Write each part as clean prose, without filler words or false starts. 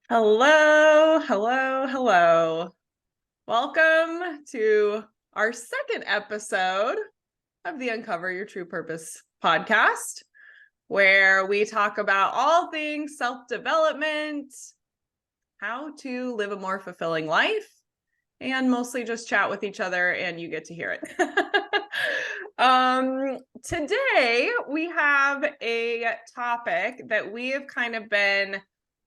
Hello, hello, hello. Welcome to our second episode of the Uncover Your True Purpose podcast, where we talk about all things self-development, how to live a more fulfilling life, and mostly just chat with each other, and you get to hear it. Today we have a topic that we have kind of been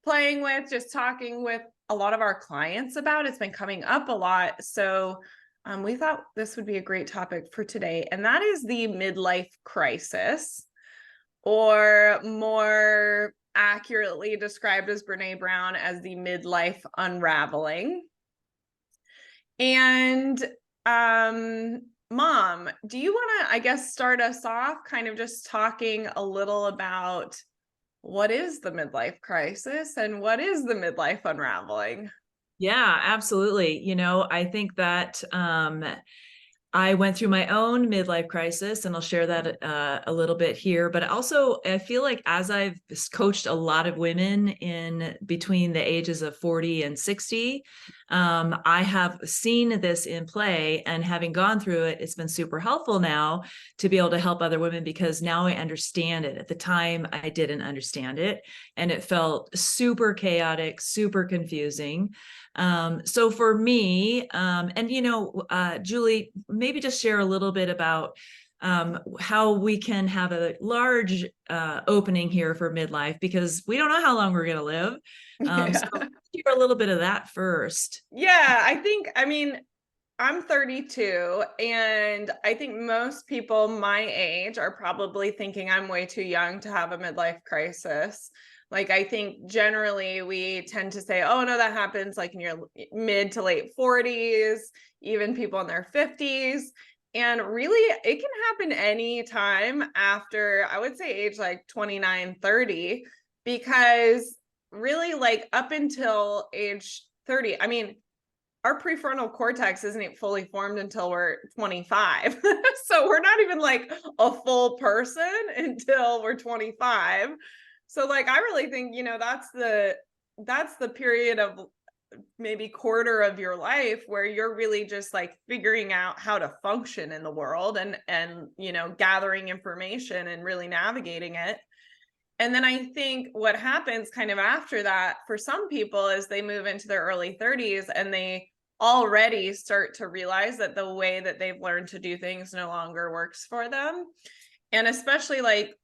playing with, just talking with a lot of our clients about. It's been coming up a lot. So we thought this would be a great topic for today, and that is the midlife crisis, or more accurately described as Brene Brown as the midlife unraveling. And Mom, do you want to, I guess, start us off kind of just talking a little about what is the midlife crisis and what is the midlife unraveling? Yeah, absolutely. I think that I went through my own midlife crisis, and I'll share that a little bit here. But also, I feel like as I've coached a lot of women in between the ages of 40 and 60, I have seen this in play. And having gone through it, it's been super helpful now to be able to help other women because now I understand it. At the time, I didn't understand it, and it felt super chaotic, super confusing. So for me, Julie, maybe just share a little bit about how we can have a large opening here for midlife, because we don't know how long we're going to live. So hear a little bit of that first. Yeah, I mean, I'm 32, and I think most people my age are probably thinking I'm way too young to have a midlife crisis. Like, I think generally we tend to say, oh, no, that happens like in your mid to late 40s, even people in their 50s. And really, it can happen anytime after, I would say, age like 29, 30, because really, like up until age 30, I mean, our prefrontal cortex isn't fully formed until we're 25. So we're not even like a full person until we're 25. So like I really think, that's the period of maybe quarter of your life where you're really just like figuring out how to function in the world and gathering information and really navigating it. And then I think what happens kind of after that for some people is they move into their early 30s and they already start to realize that the way that they've learned to do things no longer works for them. And especially like,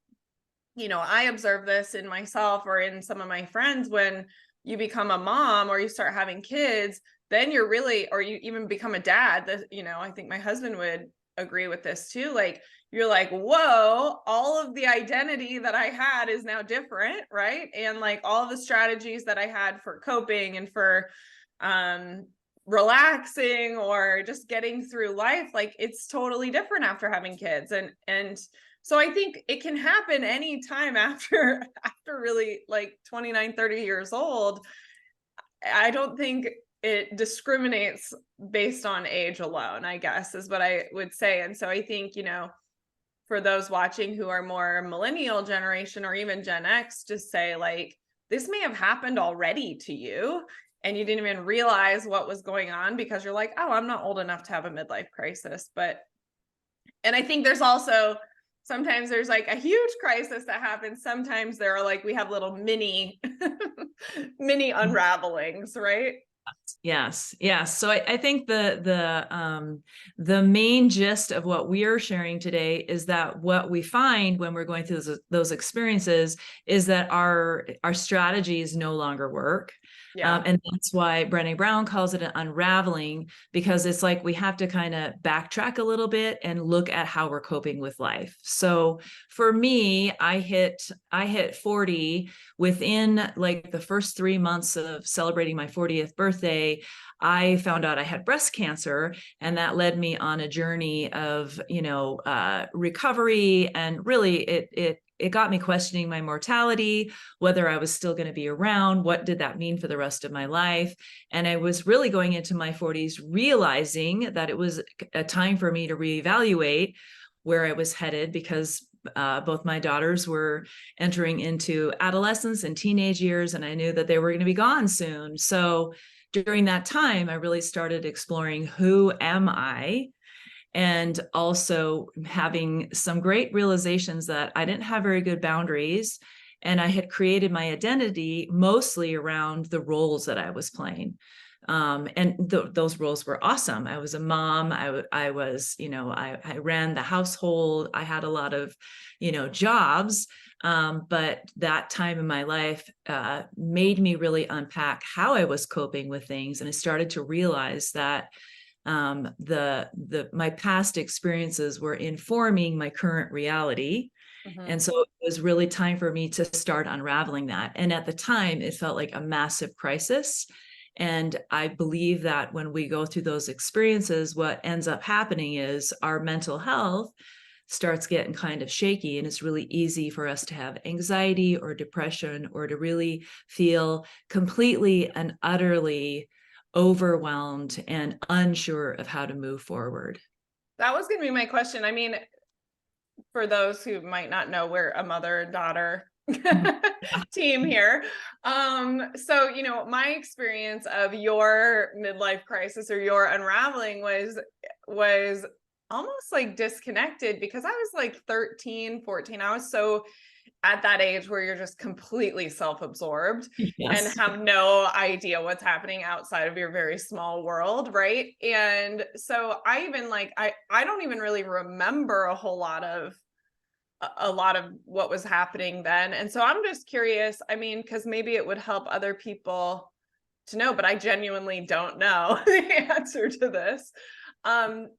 I observe this in myself or in some of my friends. When you become a mom or you start having kids, then you're really, or you even become a dad, that, I think my husband would agree with this too. Like, you're like, whoa, all of the identity that I had is now different, right? And like all of the strategies that I had for coping and for relaxing or just getting through life, like it's totally different after having kids. And so I think it can happen anytime after really like 29, 30 years old. I don't think it discriminates based on age alone, I guess, is what I would say. And so I think, for those watching who are more millennial generation or even Gen X, just say like, this may have happened already to you and you didn't even realize what was going on because you're like, oh, I'm not old enough to have a midlife crisis. And I think there's also, sometimes there's like a huge crisis that happens. Sometimes there are like, we have little mini unravelings, right? Yes. So I think the main gist of what we are sharing today is that what we find when we're going through those experiences is that our strategies no longer work. Yeah. And that's why Brene Brown calls it an unraveling, because it's like we have to kind of backtrack a little bit and look at how we're coping with life. So for me, I hit 40 within like the first 3 months of celebrating my 40th birthday. I found out I had breast cancer, and that led me on a journey of, recovery. And really it got me questioning my mortality, whether I was still going to be around, what did that mean for the rest of my life? And I was really going into my 40s realizing that it was a time for me to reevaluate where I was headed, because Both my daughters were entering into adolescence and teenage years, and I knew that they were going to be gone soon. So during that time, I really started exploring, who am I? And also having some great realizations that I didn't have very good boundaries. And I had created my identity mostly around the roles that I was playing. And those roles were awesome. I was a mom. I was, I ran the household. I had a lot of, jobs. But that time in my life made me really unpack how I was coping with things. And I started to realize that my past experiences were informing my current reality. Mm-hmm. And so it was really time for me to start unraveling that. And at the time, it felt like a massive crisis. And I believe that when we go through those experiences, what ends up happening is our mental health starts getting kind of shaky, and it's really easy for us to have anxiety or depression, or to really feel completely and utterly overwhelmed and unsure of how to move forward. That was going to be my question. I mean, for those who might not know, we're a mother and daughter team here. So, my experience of your midlife crisis or your unraveling was almost like disconnected, because I was like 13, 14. I was so at that age where you're just completely self-absorbed and have no idea what's happening outside of your very small world, right? And so I even I don't even really remember a lot of what was happening then. And so I'm just curious, I mean, because maybe it would help other people to know, but I genuinely don't know the answer to this.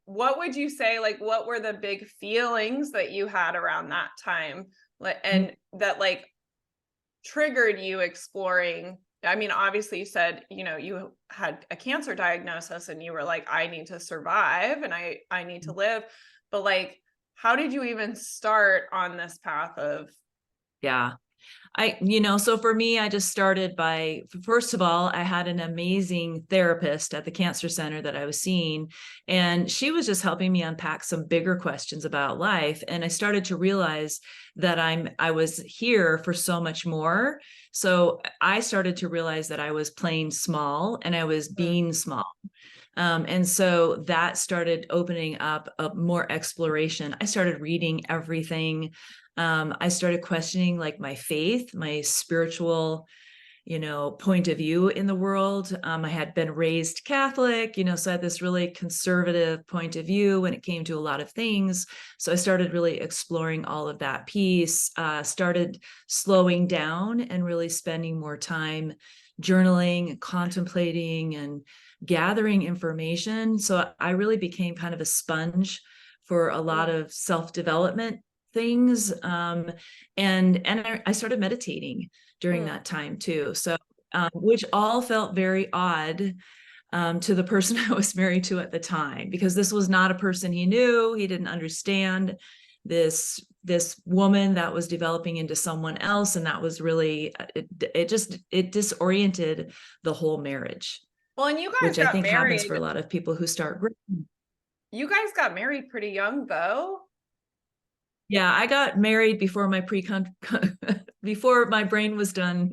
What would you say, what were the big feelings that you had around that time, and that triggered you exploring? I mean, obviously you said, you had a cancer diagnosis and you were like, I need to survive and I need to live. But how did you even start on this path of? Yeah. So for me, I just started by, first of all, I had an amazing therapist at the cancer center that I was seeing, and she was just helping me unpack some bigger questions about life. And I started to realize that I was here for so much more. So I started to realize that I was playing small and I was being small. And so that started opening up a more exploration. I started reading everything. I started questioning my faith, my spiritual, point of view in the world. I had been raised Catholic, so I had this really conservative point of view when it came to a lot of things. So I started really exploring all of that piece, started slowing down and really spending more time journaling, contemplating, and gathering information. So I really became kind of a sponge for a lot of self-development things. And I started meditating during that time too. So, which all felt very odd to the person I was married to at the time, because this was not a person he knew. He didn't understand this woman that was developing into someone else. And that was really, it disoriented the whole marriage. Well, and you guys which I got think married. happens for a lot of people who start. You guys got married pretty young, though. Yeah, I got married before my before my brain was done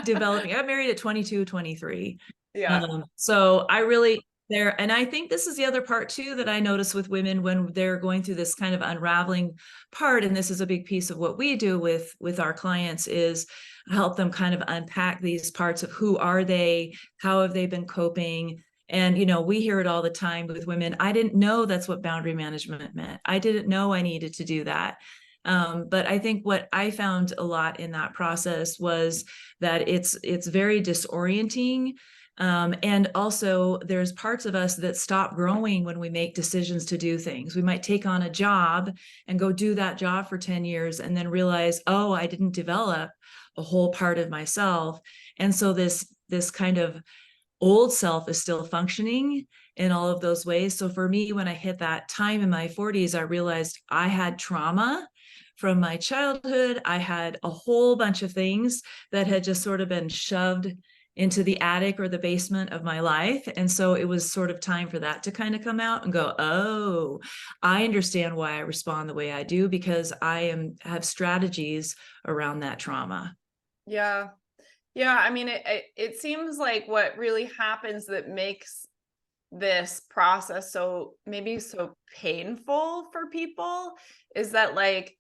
developing. I got married at 22, 23. Yeah. So I really there, and I think this is the other part too that I notice with women when they're going through this kind of unraveling part, and this is a big piece of what we do with our clients, is help them kind of unpack these parts of who are they, how have they been coping. And, we hear it all the time with women. I didn't know that's what boundary management meant. I didn't know I needed to do that. But I think what I found a lot in that process was that it's very disorienting. And also there's parts of us that stop growing when we make decisions to do things. We might take on a job and go do that job for 10 years and then realize, oh, I didn't develop a whole part of myself. And so this kind of old self is still functioning in all of those ways. So for me, when I hit that time in my 40s, I realized I had trauma from my childhood. I had a whole bunch of things that had just sort of been shoved into the attic or the basement of my life. And so it was sort of time for that to kind of come out and go, oh, I understand why I respond the way I do, because have strategies around that trauma. Yeah. Yeah. I mean, it seems like what really happens that makes this process so maybe so painful for people is that, like,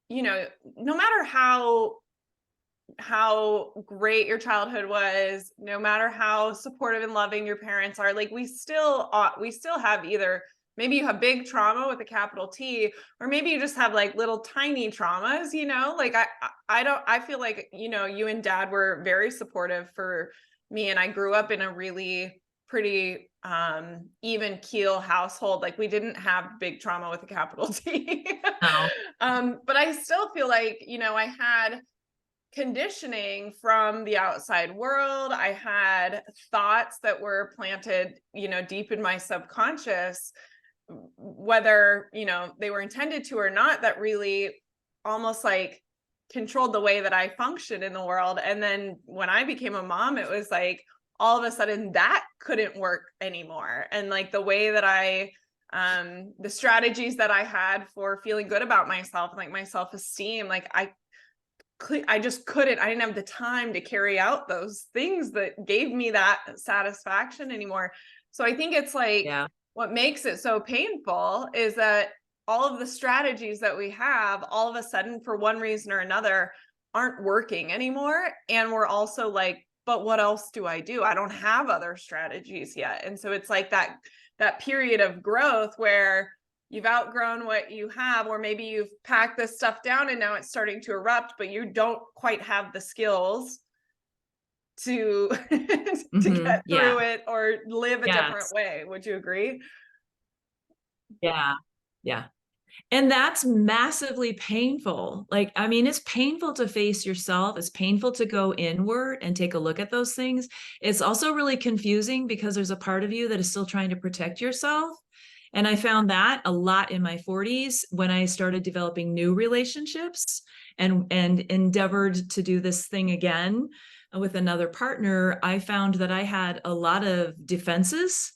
no matter how great your childhood was, no matter how supportive and loving your parents are, like, we still have either, maybe you have big trauma with a capital T, or maybe you just have like little tiny traumas, like I feel like, you and dad were very supportive for me, and I grew up in a really pretty even keel household. Like, we didn't have big trauma with a capital T. No. But I still feel like, I had conditioning from the outside world. I had thoughts that were planted, deep in my subconscious, whether, they were intended to or not, that really almost like controlled the way that I functioned in the world. And then when I became a mom, it was like all of a sudden that couldn't work anymore. And like the way that the strategies that I had for feeling good about myself, like my self-esteem, like I just couldn't, I didn't have the time to carry out those things that gave me that satisfaction anymore. So I think it's like, Yeah. what makes it so painful is that all of the strategies that we have, all of a sudden, for one reason or another, aren't working anymore. And we're also like, but what else do I do? I don't have other strategies yet. And so it's like that period of growth where you've outgrown what you have, or maybe you've packed this stuff down and now it's starting to erupt, but you don't quite have the skills to to get Yeah. through it or live a different Yes. way. Would you agree? Yeah. Yeah. And that's massively painful. Like, I mean, it's painful to face yourself. It's painful to go inward and take a look at those things. It's also really confusing because there's a part of you that is still trying to protect yourself. And I found that a lot in my 40s when I started developing new relationships and endeavored to do this thing again with another partner. I found that I had a lot of defenses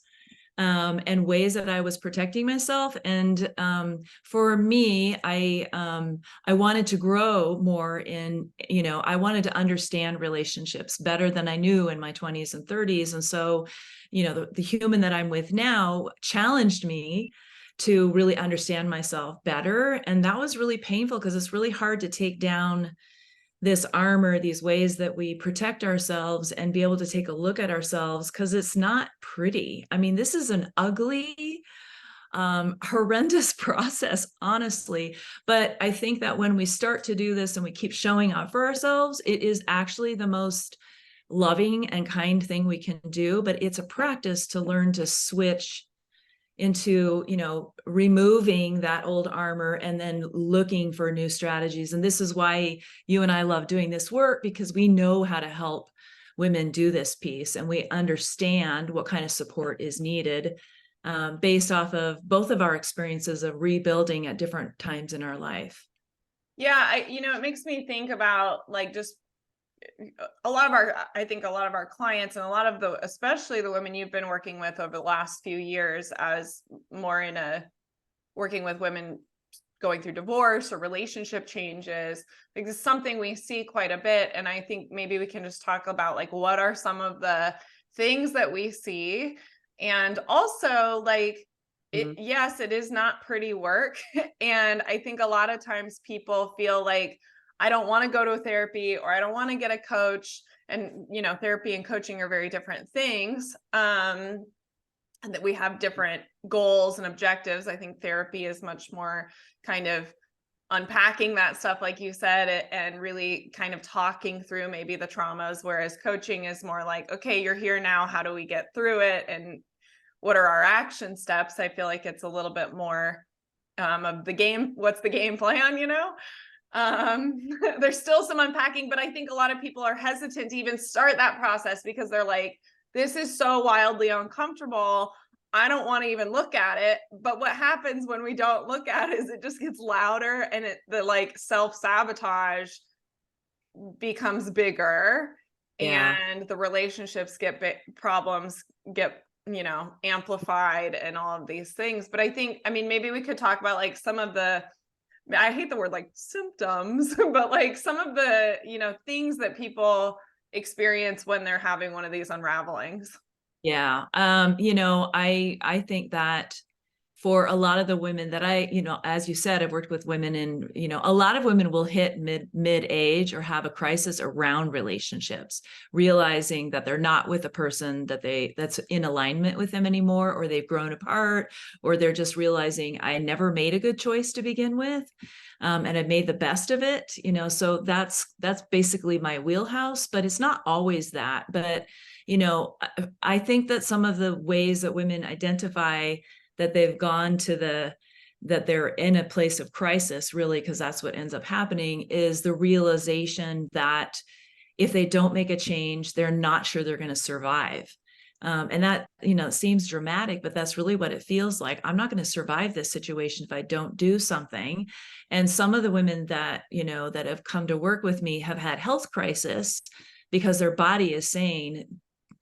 and ways that I was protecting myself. And for me, I wanted to grow more in, I wanted to understand relationships better than I knew in my 20s and 30s. And so, the human that I'm with now challenged me to really understand myself better. And that was really painful because it's really hard to take down this armor, these ways that we protect ourselves and be able to take a look at ourselves, because it's not pretty. I mean, this is an ugly, horrendous process, honestly. But I think that when we start to do this and we keep showing up for ourselves, it is actually the most loving and kind thing we can do. But it's a practice to learn to switch into, removing that old armor and then looking for new strategies. And this is why you and I love doing this work, because we know how to help women do this piece, and we understand what kind of support is needed based off of both of our experiences of rebuilding at different times in our life. Yeah, it makes me think about like just I think a lot of our clients and a lot of especially the women you've been working with over the last few years, as more in working with women going through divorce or relationship changes, like it's something we see quite a bit. And I think maybe we can just talk about like, what are some of the things that we see? And also like, yes, it is not pretty work. And I think a lot of times people feel like, I don't want to go to a therapy, or I don't want to get a coach. And, therapy and coaching are very different things. And that we have different goals and objectives. I think therapy is much more kind of unpacking that stuff, like you said, and really kind of talking through maybe the traumas, whereas coaching is more like, okay, you're here now. How do we get through it? And what are our action steps? I feel like it's a little bit more of the game. What's the game plan, there's still some unpacking, but I think a lot of people are hesitant to even start that process because they're like, this is so wildly uncomfortable. I don't want to even look at it. But what happens when we don't look at it is it just gets louder, and the like self-sabotage becomes bigger. Yeah. and the relationships get problems get, amplified and all of these things. But I think, I mean, maybe we could talk about like some of the, I hate the word like symptoms, but like some of the, things that people experience when they're having one of these unravelings. Yeah. I think that for a lot of the women that as you said, I've worked with women, and, a lot of women will hit mid age or have a crisis around relationships, realizing that they're not with a person that's in alignment with them anymore, or they've grown apart, or they're just realizing I never made a good choice to begin with. And I've made the best of it, so that's basically my wheelhouse, but it's not always that. But, I think that some of the ways that women identify that they've gone to that they're in a place of crisis, really, because that's what ends up happening, is the realization that if they don't make a change, they're not sure they're going to survive. And that, seems dramatic, but that's really what it feels like. I'm not going to survive this situation if I don't do something. And some of the women that, that have come to work with me have had health crisis because their body is saying,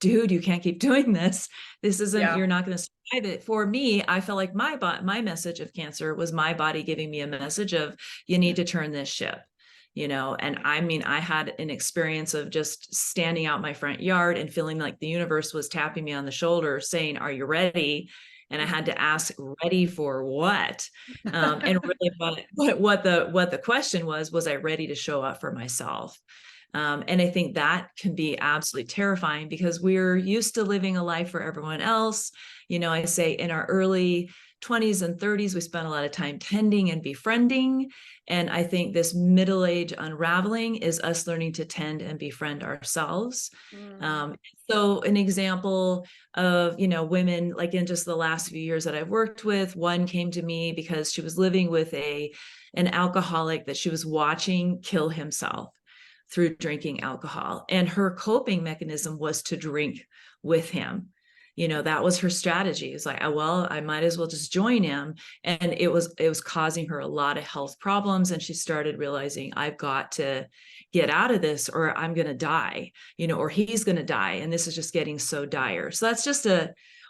dude, you can't keep doing this. This isn't, Yeah. you're not going to survive it. For me, I felt like my message of cancer was my body giving me a message of, you need to turn this ship. And I mean, I had an experience of just standing out my front yard and feeling like the universe was tapping me on the shoulder saying, are you ready? And I had to ask, ready for what? And really what the question was I ready to show up for myself? And I think that can be absolutely terrifying because we're used to living a life for everyone else. I say in our early 20s and 30s, we spent a lot of time tending and befriending. And I think this middle age unraveling is us learning to tend and befriend ourselves. Mm. So an example of, women, like in just the last few years that I've worked with, one came to me because she was living with an alcoholic that she was watching kill himself through drinking alcohol. And her coping mechanism was to drink with him. That was her strategy. It's like, oh, well, I might as well just join him. And it was causing her a lot of health problems. And she started realizing, I've got to get out of this or I'm going to die, or he's going to die. And this is just getting so dire. So that's just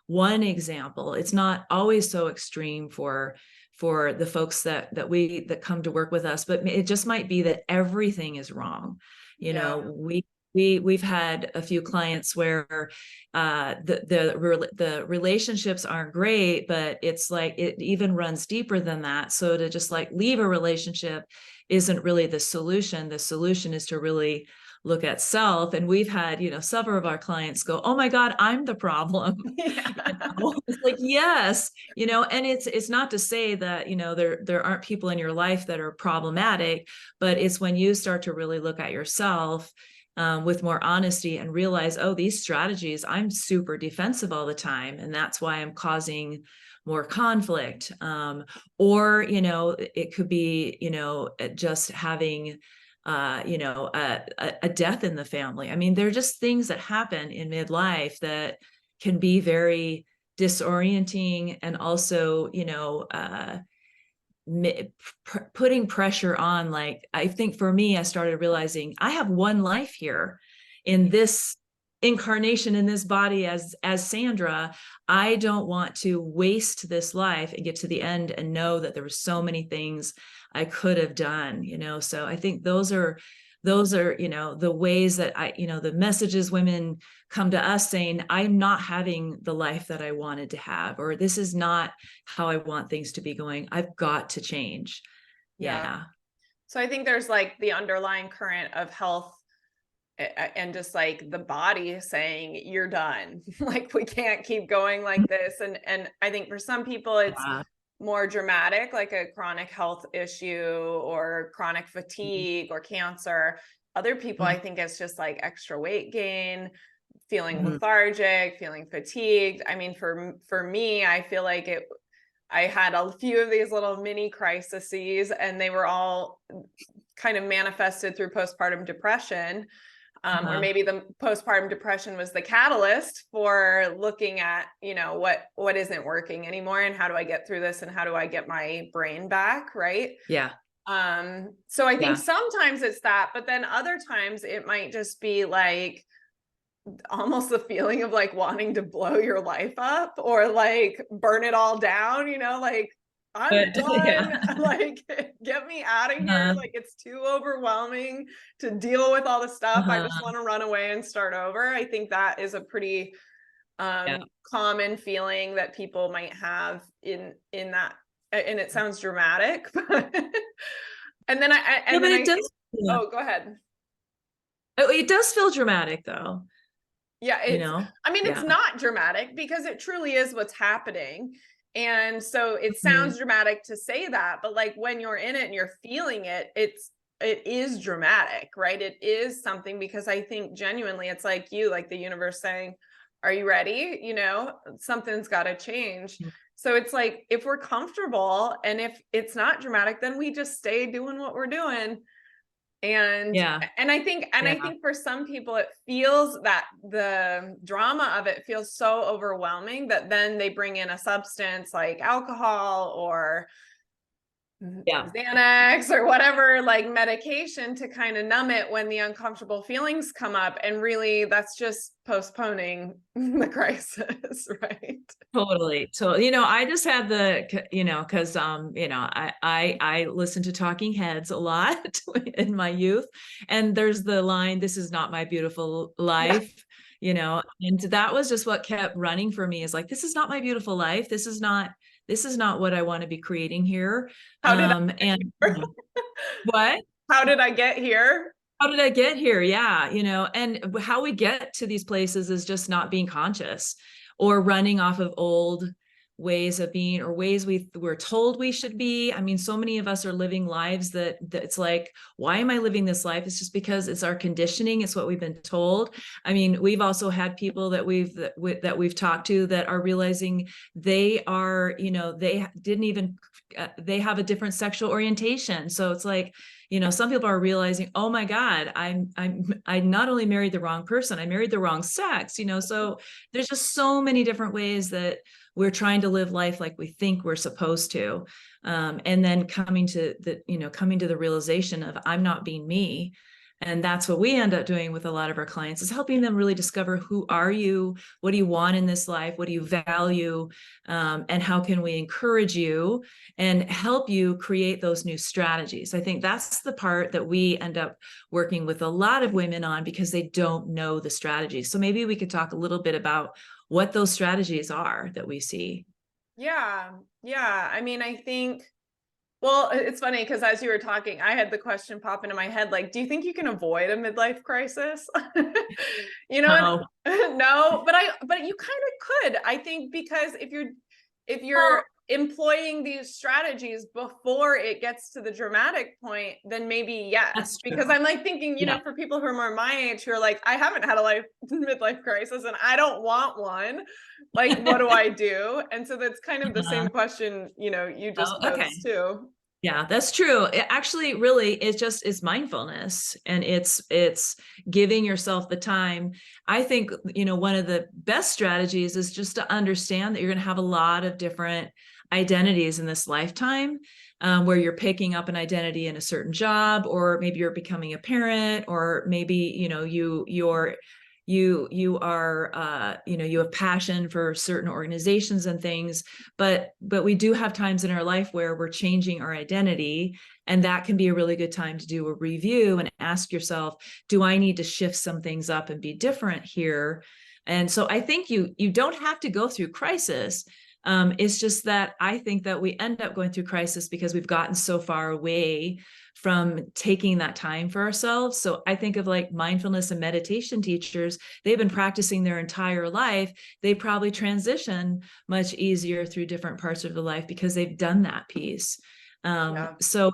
one example. It's not always so extreme for the folks that come to work with us, but it just might be that everything is wrong. Yeah. We've had a few clients where the relationships aren't great, but it's like it even runs deeper than that. So to just like leave a relationship isn't really the solution. The solution is to really look at self. And we've had, several of our clients go, oh my God, I'm the problem. Yeah. It's like, yes, and it's not to say that, there aren't people in your life that are problematic, but it's when you start to really look at yourself with more honesty and realize, oh, these strategies, I'm super defensive all the time. And that's why I'm causing more conflict. Or, it could be, just having a death in the family. I mean, they're just things that happen in midlife that can be very disorienting and also, putting pressure on. Like, I think for me, I started realizing I have one life here in this incarnation, in this body as Sandra. I don't want to waste this life and get to the end and know that there were so many things I could have done, so I think those are the ways that the messages women come to us saying, I'm not having the life that I wanted to have, or this is not how I want things to be going. I've got to change. Yeah. Yeah. So I think there's like the underlying current of health and just like the body saying you're done. Like we can't keep going like this. And I think for some people it's Yeah. more dramatic, like a chronic health issue or chronic fatigue or cancer. Other people, I think it's just like extra weight gain, feeling Mhm. lethargic, feeling fatigued. I mean, for me, I feel like I had a few of these little mini crises, and they were all kind of manifested through postpartum depression. Or maybe the postpartum depression was the catalyst for looking at, what isn't working anymore and how do I get through this and how do I get my brain back, right? Yeah. So I think Yeah. sometimes it's that, but then other times it might just be like almost the feeling of like wanting to blow your life up or like burn it all down, like I'm But yeah. done. Like, get me out of here. Uh-huh. Like, it's too overwhelming to deal with all the stuff. I just Uh-huh. want to run away and start over. I think that is a pretty Yeah. common feeling that people might have in that. And it sounds dramatic, but and then No, but it does. Yeah. oh, go ahead. It does feel dramatic though, Yeah, you know? I mean, it's Yeah. not dramatic because it truly is what's happening. And so it Mhm. sounds dramatic to say that, but like when you're in it and you're feeling it, it is dramatic, right? It is something because I think genuinely it's like like the universe saying, are you ready? Something's got to change. So it's like if we're comfortable and if it's not dramatic, then we just stay doing what we're doing. and Yeah. and I think for some people it feels that the drama of it feels so overwhelming that then they bring in a substance like alcohol or Yeah. Xanax or whatever, like medication to kind of numb it when the uncomfortable feelings come up, and really that's just postponing the crisis. Right. Totally. So, I just had because I listened to Talking Heads a lot in my youth, and there's the line, "This is not my beautiful Yeah. life," and that was just what kept running for me, is like, this is not my beautiful life. This is not what I want to be creating here. How did And I what? how did I get here? How did I get here? Yeah, and how we get to these places is just not being conscious or running off of old ways of being or ways we're told we should be. I mean, so many of us are living lives that it's like, why am I living this life? It's just because it's our conditioning. It's what we've been told. I mean, we've also had people that we've talked to that are realizing they are, they didn't even they have a different sexual orientation. So it's like, some people are realizing, oh my God, I not only married the wrong person, I married the wrong sex, so there's just so many different ways that we're trying to live life like we think we're supposed to. And then coming to the realization of, I'm not being me. And that's what we end up doing with a lot of our clients, is helping them really discover, who are you? What do you want in this life? What do you value? And how can we encourage you and help you create those new strategies? I think that's the part that we end up working with a lot of women on, because they don't know the strategies. So maybe we could talk a little bit about what those strategies are that we see. Yeah. Yeah. I mean, I think, well, it's funny because as you were talking, I had the question pop into my head, like, do you think you can avoid a midlife crisis? Oh, No, but you kind of could, I think, because if you're well, employing these strategies before it gets to the dramatic point, then maybe yes. that's Because true. I'm like thinking, Yeah. for people who are more my age who are like, I haven't had a midlife crisis and I don't want one. Like, what do I do? And so that's kind of the same question, you just Oh, okay. posed too. Yeah, that's true. It actually really is mindfulness, and it's giving yourself the time. I think, one of the best strategies is just to understand that you're going to have a lot of different identities in this lifetime, where you're picking up an identity in a certain job, or maybe you're becoming a parent, or maybe, you are you have passion for certain organizations and things, but we do have times in our life where we're changing our identity, and that can be a really good time to do a review and ask yourself, do I need to shift some things up and be different here? And so I think you don't have to go through crisis. It's just that I think that we end up going through crisis because we've gotten so far away from taking that time for ourselves. So I think of like mindfulness and meditation teachers, they've been practicing their entire life. They probably transition much easier through different parts of the life because they've done that piece. Yeah. So,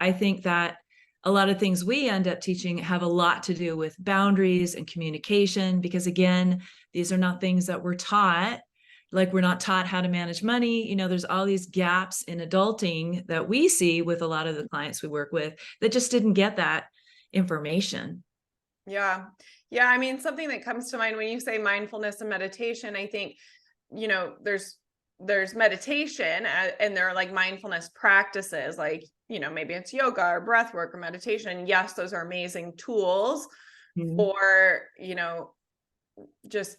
I think that a lot of things we end up teaching have a lot to do with boundaries and communication, because again, these are not things that we're taught. Like, we're not taught how to manage money. There's all these gaps in adulting that we see with a lot of the clients we work with that just didn't get that information. Yeah. Yeah. I mean, something that comes to mind when you say mindfulness and meditation, I think, there's there's meditation, and there are like mindfulness practices, like, maybe it's yoga or breath work or meditation. Yes, those are amazing tools Mhm. for, just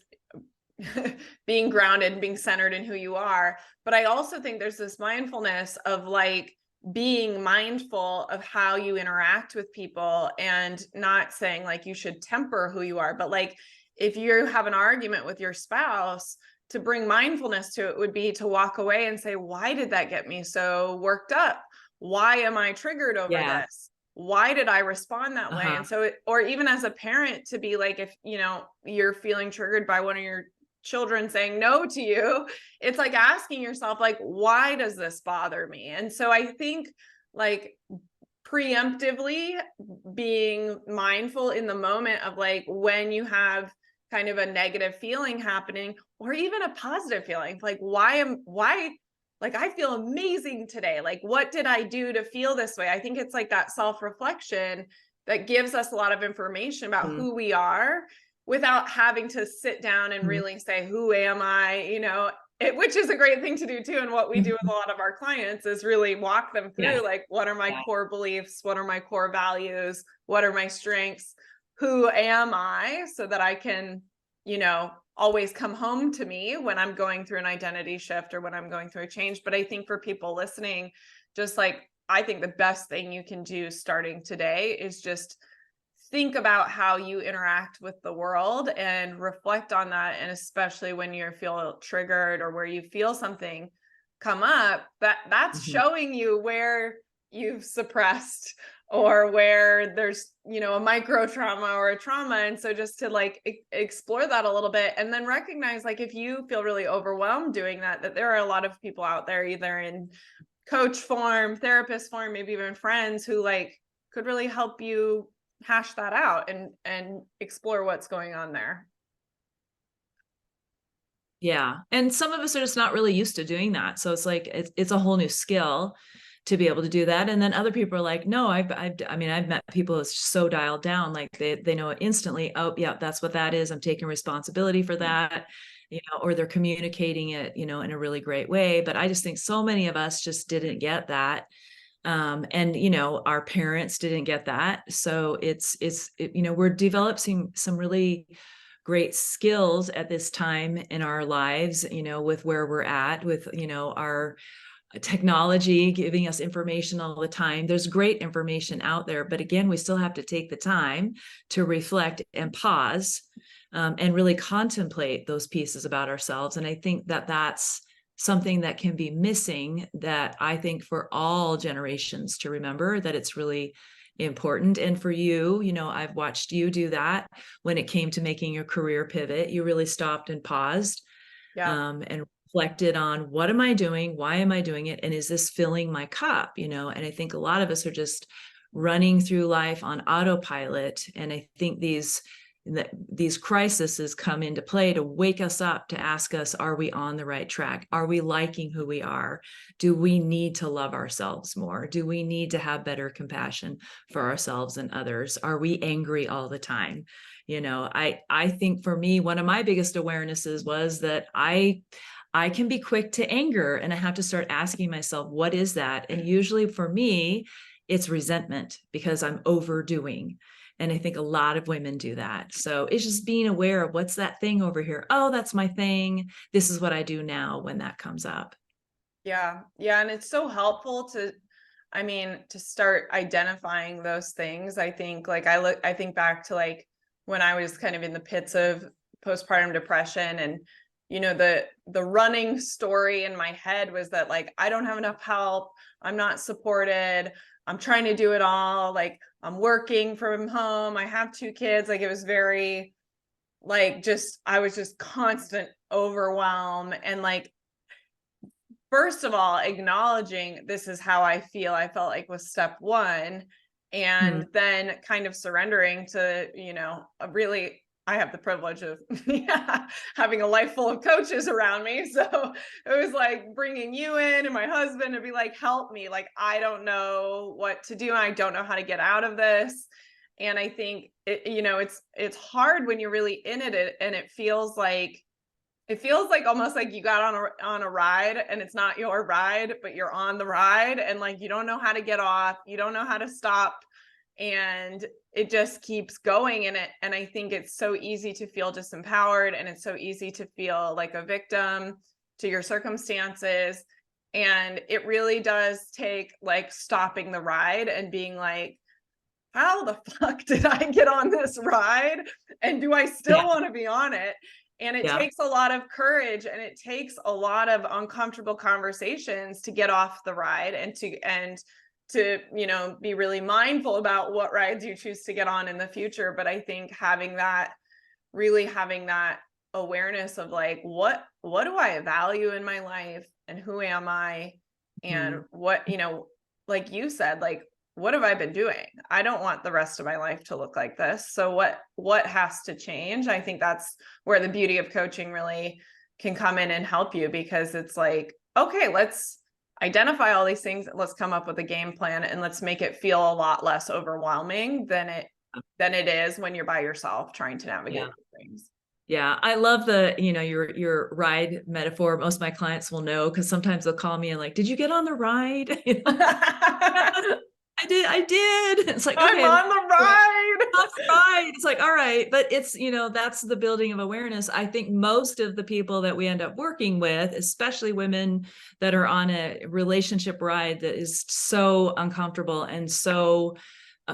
being grounded and being centered in who you are. But I also think there's this mindfulness of like being mindful of how you interact with people, and not saying like you should temper who you are, but like if you have an argument with your spouse, to bring mindfulness to it would be to walk away and say, why did that get me so worked up? Why am I triggered over Yeah. this? Why did I respond that way? Uh-huh. And so, or even as a parent, to be like, if you're feeling triggered by one of your children saying no to you, it's like asking yourself, like, why does this bother me? And so I think, like, preemptively being mindful in the moment of like when you have kind of a negative feeling happening, or even a positive feeling, like, why like I feel amazing today, like what did I do to feel this way? I think it's like that self-reflection that gives us a lot of information about Mhm. who we are, without having to sit down and Mhm. really say, who am I? Which is a great thing to do too. And what we do with a Mhm. lot of our clients is really walk them Yeah. through, like, what are my Yeah. core beliefs? What are my core values? What are my strengths? Who am I? So that I can, always come home to me when I'm going through an identity shift or when I'm going through a change. But I think for people listening, just like, I think the best thing you can do starting today is just think about how you interact with the world and reflect on that. And especially when you feel triggered or where you feel something come up, that's Mhm. showing you where you've suppressed, or where there's, a micro trauma or a trauma. And so just to like explore that a little bit, and then recognize, like, if you feel really overwhelmed doing that, that there are a lot of people out there, either in coach form, therapist form, maybe even friends, who like could really help you hash that out and explore what's going on there. Yeah. And some of us are just not really used to doing that. So it's like it's a whole new skill to be able to do that. And then other people are like, no, I mean, I've met people that's so dialed down, like they know it instantly. Oh, yeah, that's what that is. I'm taking responsibility for that, or they're communicating it, in a really great way. But I just think so many of us just didn't get that. And our parents didn't get that. So we're developing some really great skills at this time in our lives, with where we're at with, our technology giving us information all the time. There's great information out there, but again, we still have to take the time to reflect and pause, and really contemplate those pieces about ourselves. And I think that that's something that can be missing, that I think for all generations to remember that it's really important. And for you, I've watched you do that when it came to making your career pivot. You really stopped and paused, Yeah. and reflected on, what am I doing? Why am I doing it? And is this filling my cup? And I think a lot of us are just running through life on autopilot. And I think these crises come into play to wake us up, to ask us, are we on the right track? Are we liking who we are? Do we need to love ourselves more? Do we need to have better compassion for ourselves and others? Are we angry all the time? I think for me, one of my biggest awarenesses was that I can be quick to anger, and I have to start asking myself, what is that? And usually for me, it's resentment, because I'm overdoing. And I think a lot of women do that. So it's just being aware of, what's that thing over here? Oh, that's my thing. This is what I do now when that comes up. Yeah. Yeah. And it's so helpful to start identifying those things. I think, like, I think back to like when I was kind of in the pits of postpartum depression, and the running story in my head was that, like, I don't have enough help, I'm not supported, I'm trying to do it all, like I'm working from home, I have two kids, like it was very like, just I was just constant overwhelm. And like, first of all, acknowledging this is how I feel, I felt like, was step one. Hmm. And then kind of surrendering to, a really, I have the privilege of yeah, having a life full of coaches around me. So it was like bringing you in and my husband to be like, help me. Like, I don't know what to do. I don't know how to get out of this. And I think it's hard when you're really in it, and it feels like It feels like almost like you got on a ride and it's not your ride, but you're on the ride and like you don't know how to get off, you don't know how to stop, and it just keeps going in it. And I think it's so easy to feel disempowered, and it's so easy to feel like a victim to your circumstances. And it really does take like stopping the ride and being like, how the fuck did I get on this ride? And do I Yeah. still want to be on it? And it Yeah. takes a lot of courage, and it takes a lot of uncomfortable conversations to get off the ride, and to, you know, be really mindful about what rides you choose to get on in the future. But I think really having that awareness of like, what do I value in my life, and who am I, and Mhm. what, you know, like you said, like, what have I been doing? I don't want the rest of my life to look like this. So what has to change? I think that's where the beauty of coaching really can come in and help you, because it's like, okay, let's identify all these things, let's come up with a game plan, and let's make it feel a lot less overwhelming than it is when you're by yourself trying to navigate things. Yeah, I love the, you know, your ride metaphor. Most of my clients will know, because sometimes they'll call me and like, did you get on the ride? You know, I did. It's like, I'm okay, on the ride. that's right. It's like, all right, but it's, you know, that's the building of awareness. I think most of the people that we end up working with, especially women that are on a relationship ride that is so uncomfortable and so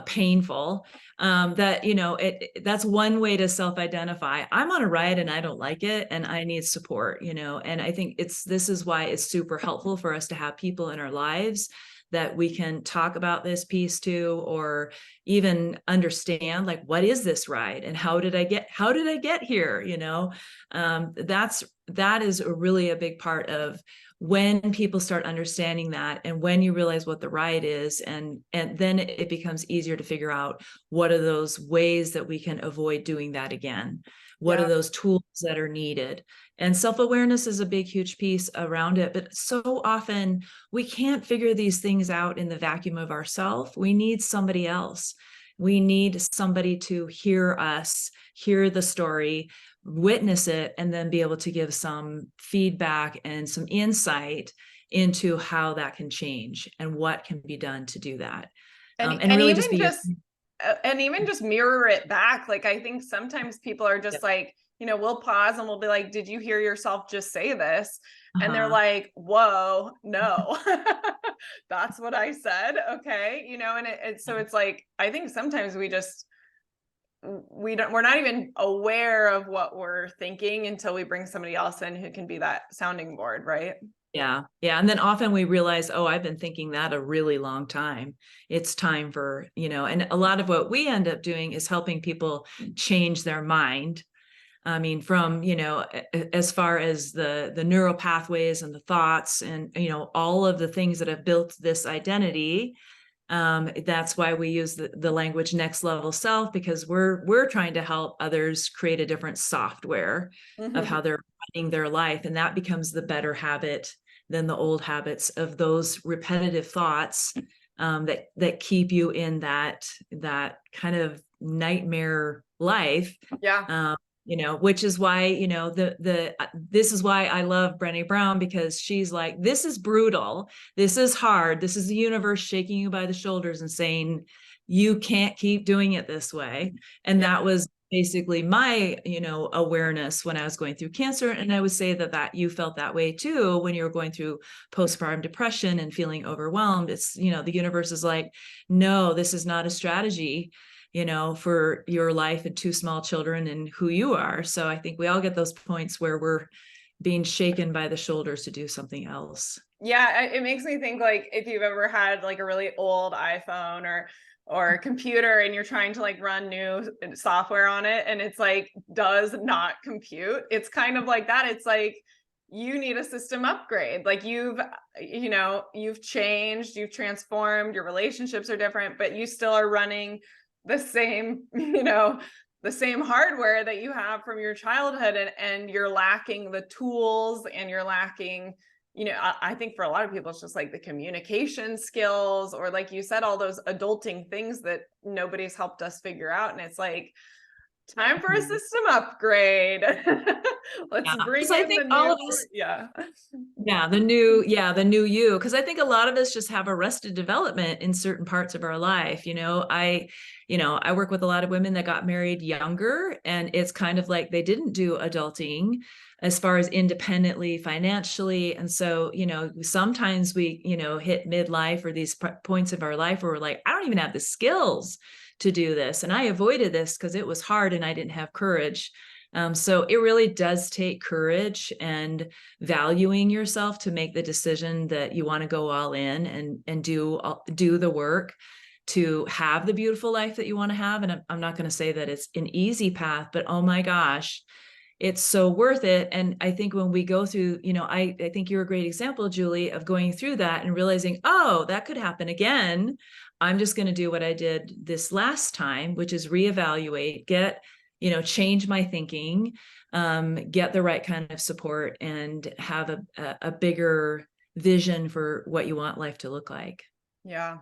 painful, that, you know, that's one way to self-identify. I'm on a ride and I don't like it and I need support, you know. And I think this is why it's super helpful for us to have people in our lives that we can talk about this piece to, or even understand like, what is this ride and how did I get here, you know. That is really a big part of when people start understanding that, and when you realize what the ride is, and then it becomes easier to figure out what are those ways that we can avoid doing that again. What are Yeah. those tools that are needed? And self-awareness is a big, huge piece around it. But so often we can't figure these things out in the vacuum of ourselves. We need somebody else. We need somebody to hear us, hear the story, witness it, and then be able to give some feedback and some insight into how that can change and what can be done to do that. And And really just even be just and even just mirror it back. Like, I think sometimes people are just like, you know, we'll pause and we'll be like, did you hear yourself just say this? And they're uh-huh. like, whoa, no. That's what I said. Okay. You know, and so it's like, I think sometimes we're not even aware of what we're thinking until we bring somebody else in who can be that sounding board, right? Yeah. Yeah. And then often we realize, oh, I've been thinking that a really long time. It's time for, you know, and a lot of what we end up doing is helping people change their mind. I mean, from, you know, as far as the neural pathways and the thoughts and, you know, all of the things that have built this identity. That's why we use the language next level self, because we're trying to help others create a different software of how they're running their life. And that becomes the better habit than the old habits of those repetitive thoughts, that keep you in that kind of nightmare life. Yeah. You know, which is why, you know, this is why I love Brene Brown, because she's like, this is brutal, this is hard, this is the universe shaking you by the shoulders and saying you can't keep doing it this way. And Yeah. that was basically my, you know, awareness when I was going through cancer. And I would say that you felt that way too when you were going through postpartum depression and feeling overwhelmed. It's, you know, the universe is like, no, this is not a strategy, you know, for your life and two small children and who you are. So I think we all get those points where we're being shaken by the shoulders to do something else. Yeah, it makes me think like if you've ever had like a really old iPhone or computer and you're trying to like run new software on it and it's like does not compute. It's kind of like that. It's like you need a system upgrade. Like you've changed, you've transformed, your relationships are different, but you still are running the same, the same hardware that you have from your childhood, and you're lacking the tools, and you're lacking, I think for a lot of people, it's just like the communication skills, or like you said, all those adulting things that nobody's helped us figure out. And it's like, Time for a Mhm. system upgrade. Let's Yeah, bring because I in think the all new, of us, yeah. the new you, because I think a lot of us just have arrested development in certain parts of our life. I work with a lot of women that got married younger, and it's kind of like they didn't do adulting as far as independently financially. And so, sometimes we, hit midlife or these points of our life where we're like, I don't even have the skills to do this. And I avoided this because it was hard and I didn't have courage. So it really does take courage and valuing yourself to make the decision that you want to go all in and do the work to have the beautiful life that you want to have. And I'm not going to say that it's an easy path, but oh my gosh, it's so worth it. And I think when we go through, I think you're a great example, Julie, of going through that and realizing, oh, that could happen again. I'm just going to do what I did this last time, which is reevaluate, change my thinking, get the right kind of support, and have a bigger vision for what you want life to look like. Yeah.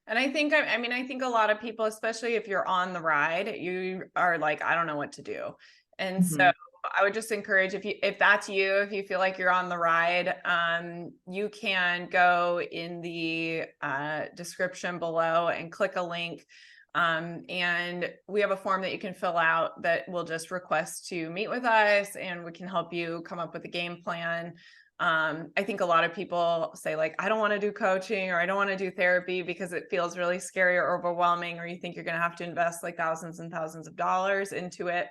And I think a lot of people, especially if you're on the ride, you are like, I don't know what to do. And so Mhm. I would just encourage, if that's you, if you feel like you're on the ride, you can go in the description below and click a link. And we have a form that you can fill out that will just request to meet with us, and we can help you come up with a game plan. I think a lot of people say, like, I don't want to do coaching, or I don't want to do therapy because it feels really scary or overwhelming, or you think you're going to have to invest like thousands and thousands of dollars into it.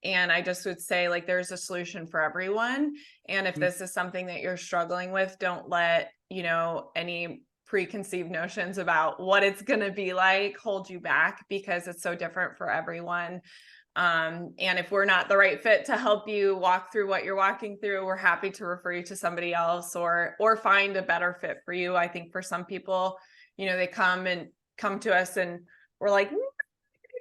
And I just would say, like, there's a solution for everyone. And if this is something that you're struggling with, don't let, any preconceived notions about what it's going to be like hold you back, because it's so different for everyone. And if we're not the right fit to help you walk through what you're walking through, we're happy to refer you to somebody else, or find a better fit for you. I think for some people, they come to us and we're like,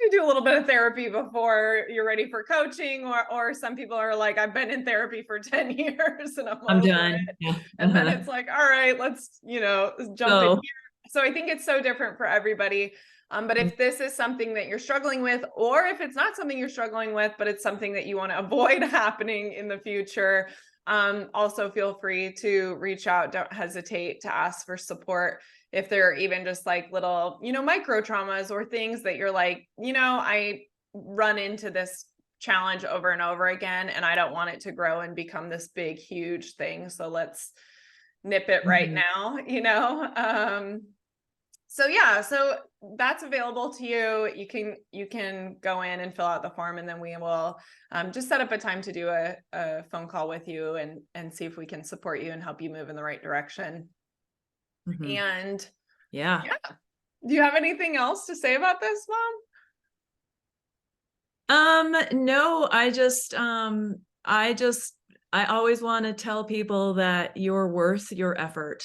you do a little bit of therapy before you're ready for coaching, or some people are like, I've been in therapy for 10 years and I'm I'm over done. it. Yeah. And then it's like, all right, let's, jump in So, here. So I think it's so different for everybody. But if this is something that you're struggling with, or if it's not something you're struggling with, but it's something that you want to avoid happening in the future, also feel free to reach out. Don't hesitate to ask for support. If there are even just like little, micro traumas or things that you're like, I run into this challenge over and over again, and I don't want it to grow and become this big, huge thing. So let's nip it right now. So yeah, so that's available to you. You can go in and fill out the form, and then we will just set up a time to do a phone call with you and see if we can support you and help you move in the right direction. And yeah. yeah, do you have anything else to say about this, No, I always want to tell people that you're worth your effort,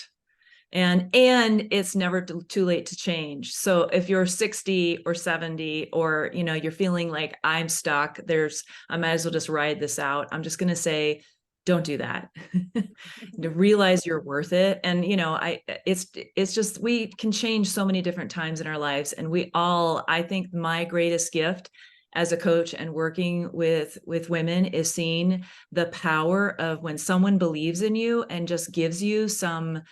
and it's never too late to change. So if you're 60 or 70, or, you're feeling like I'm stuck, I might as well just ride this out. I'm just going to say, don't do that. Realize you're worth it. And, it's just, we can change so many different times in our lives. And I think my greatest gift as a coach and working with women is seeing the power of when someone believes in you and just gives you some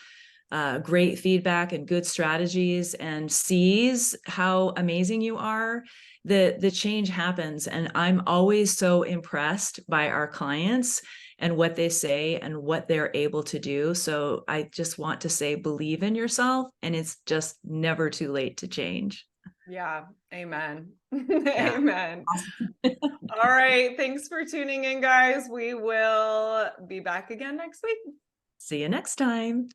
great feedback and good strategies and sees how amazing you are, the change happens. And I'm always so impressed by our clients and what they say and what they're able to do. So I just want to say, believe in yourself, and it's just never too late to change. Yeah, amen. Yeah. Amen. All right, thanks for tuning in, guys. We will be back again next week. See you next time.